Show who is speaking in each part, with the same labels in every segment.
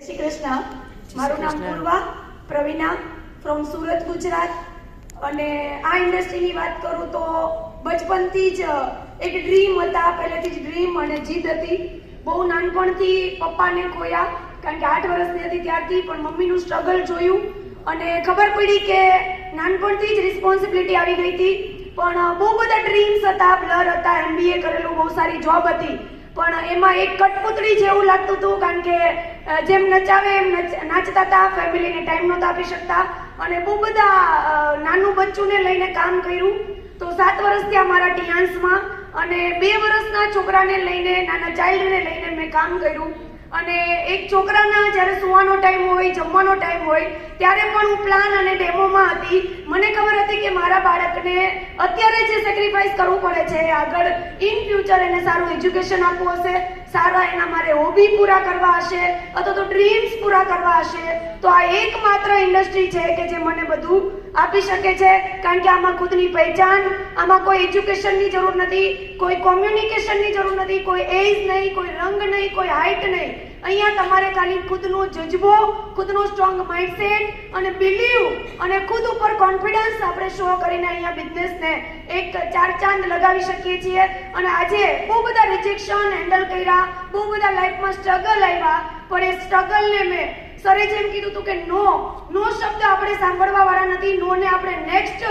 Speaker 1: શ્રી કૃષ્ણ. મારું નામ પૂર્વા પ્રવીણા ફ્રોમ સુરત, ગુજરાત. અને આ ઇન્ડસ્ટ્રીની વાત કરું તો બચપનથી જ એક ડ્રીમ હતા, પહેલેથી જ ડ્રીમ અને જીદ હતી. બહુ નાનપણથી પપ્પાને ખોયા, કારણ કે 8 વર્ષની હતી ત્યારથી, પણ મમ્મીનું સ્ટ્રગલ જોયું અને ખબર પડી કે નાનપણથી જ રિસ્પોન્સિબિલિટી આવી ગઈ હતી. પણ બહુ બધા ડ્રીમ્સ હતા, બ્લર હતા, MBA કરેલું, બહુ સારી જોબ હતી, પણ એમાં એક કઠપુતળી જેવું લાગતું હતું, કારણ કે જેમ નચાવે એમ નાચતા હતા, ફેમિલીને ટાઈમ નહોતા આપી શકતા અને બહુ બધા નાનું બચ્ચુને લઈને કામ કર્યું. તો 7 વર્ષ થયા મારા ટિયાન્સમાં અને 2 વર્ષના છોકરાને લઈને, નાના ચાઇલ્ડને લઈને મેં કામ કર્યું. અને એક છોકરાના જ્યારે સુવાનો ટાઈમ હોય, જમવાનો ટાઈમ હોય, ત્યારે પણ હું પ્લાન અને ડેમોમાં હતી. મને ખબર હતી કે મારા બાળકને અત્યારે જે સેક્રિફાઈસ કરવું પડે છે, આગળ ઇન ફ્યુચર એને સારું એજ્યુકેશન આપવું હશે, સારા એના મારે હોબી પૂરા કરવા હશે અથવા તો ડ્રીમ્સ પૂરા કરવા હશે, તો આ એકમાત્ર ઇન્ડસ્ટ્રી છે કે જે મને બધું આપી શકે છે. કારણ કે આમાં ખુદની પહેચાન, આમાં કોઈ એજ્યુકેશનની જરૂર નથી, કોઈ કોમ્યુનિકેશનની જરૂર નથી, કોઈ એજ નહીં, કોઈ રંગ નહીં, કોઈ હાઇટ નહીં. અહીંયા તમારે ખાલી ખુદનો જજ્બો, ખુદનો સ્ટ્રોંગ માઇન્ડસેટ અને બિલીવ અને ખુદ ઉપર કોન્ફિડન્સ આપણે શો કરીને અહીંયા બિઝનેસને એક 4 ચાંદ લગાવી શકીએ છીએ. અને આજે બહુ બધા રિજેક્શન હેન્ડલ કર્યા, બહુ બધા લાઈફમાં સ્ટ્રગલ આવ્યા, પણ એ સ્ટ્રગલને મેં, સરે જેમ કીધું હતું કે નો શબ્દ આપણે સાંભળવા વાળા નથી. નો ને આપણે નેક્સ્ટ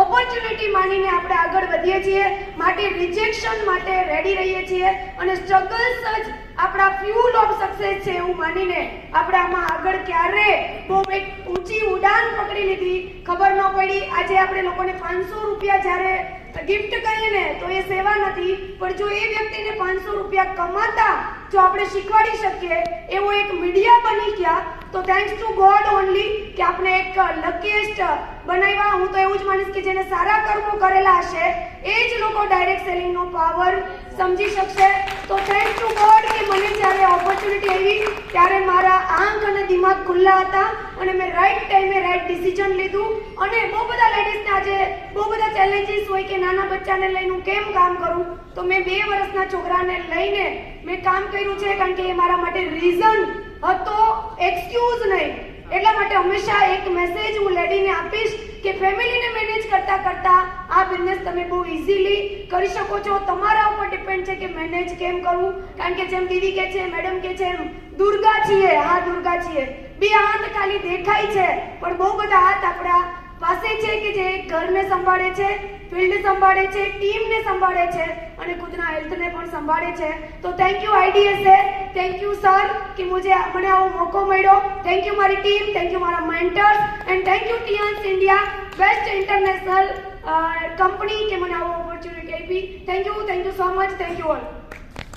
Speaker 1: ઓપોર્ચ્યુનિટી માનીને આપણે આગળ વધીએ છીએ, માટે રિજેક્શન માટે રેડી રહીએ છીએ અને સ્ટ્રગલ્સ જ આપણા ફ્યુલ ઓફ સક્સેસ છે એવું માનીને આપણે આમાં આગળ ક્યારે બહુ એક ઊંચી ઉડાન પકડી લીધી, ખબર ન પડી. આજે આપણે લોકોને 500 રૂપિયા જ્યારે ગિફ્ટ કરીએ ને તો એ સેવા નથી, પણ જો એ વ્યક્તિને 500 રૂપિયા કમાતા જો આપણે શીખવાડી શકીએ એવો એક મીડિયા બની ગયા, તો થેન્ક્સ ટુ ગોડ ઓનલી કે આપણે એક લકીએસ્ટ બનાવ્યા. હું તો એવું જ માનીશ કે જેને સારા કર્મો કરેલા હશે એ જ લોકો ડાયરેક્ટ સેલિંગનો પાવર સમજી શકશે. તો થેન્ક્સ ટુ ગોડ કે મને જ્યારે ઓપોર્ચ્યુનિટી આવી ત્યારે મારા આંખ અને દિમાગ ખુલ્લા હતા અને મેં રાઈટ ટાઈમે રાઈટ ડિસિઝન લીધું. અને બહુ બધા લેડીઝને આજે બહુ બધા ચેલેન્જીસ હોય કે નાના બચ્ચાને લઈને હું કેમ કામ કરું, તો મેં 2 વર્ષના છોકરાને લઈને મેં કામ કર્યું છે, કારણ કે એ મારા માટે રીઝન હતો, એક્સક્યુઝ નહીં. એટલા માટે હંમેશા એક મેસેજ હું લેડીને આપીશ કે ફેમિલીને મેનેજ કરતા કરતા આ બિઝનેસ તમે બહુ ઇઝીલી કરી શકો છો. તમારા ઉપર ડિપેન્ડ છે કે મેનેજ કેમ કરવું. કારણ કે જેમ દીદી કે છે, મેડમ કે છે, એમ દુર્ગા છીએ, હા દુર્ગા છીએ, 2 હાથ ખાલી દેખાય છે, પણ બહુ બધા હાથ આપણા પાસે છે કે જે ઘરને સંભાળે છે, ફિલ્ડ સંભાળે છે, ટીમને સંભાળે છે અને ખુદના હેલ્થને પણ સંભાળે છે. તો થેન્ક યુ IDSA, થેન્ક યુ સર કે મને આવો મોકો મળ્યો. થેન્ક યુ મારી ટીમ, થેન્ક યુ મારા mentors and thank you Tians India, best international company કે મને આવો ઓપોર્ચ્યુનિટી આપી. Thank you so much, thank you all.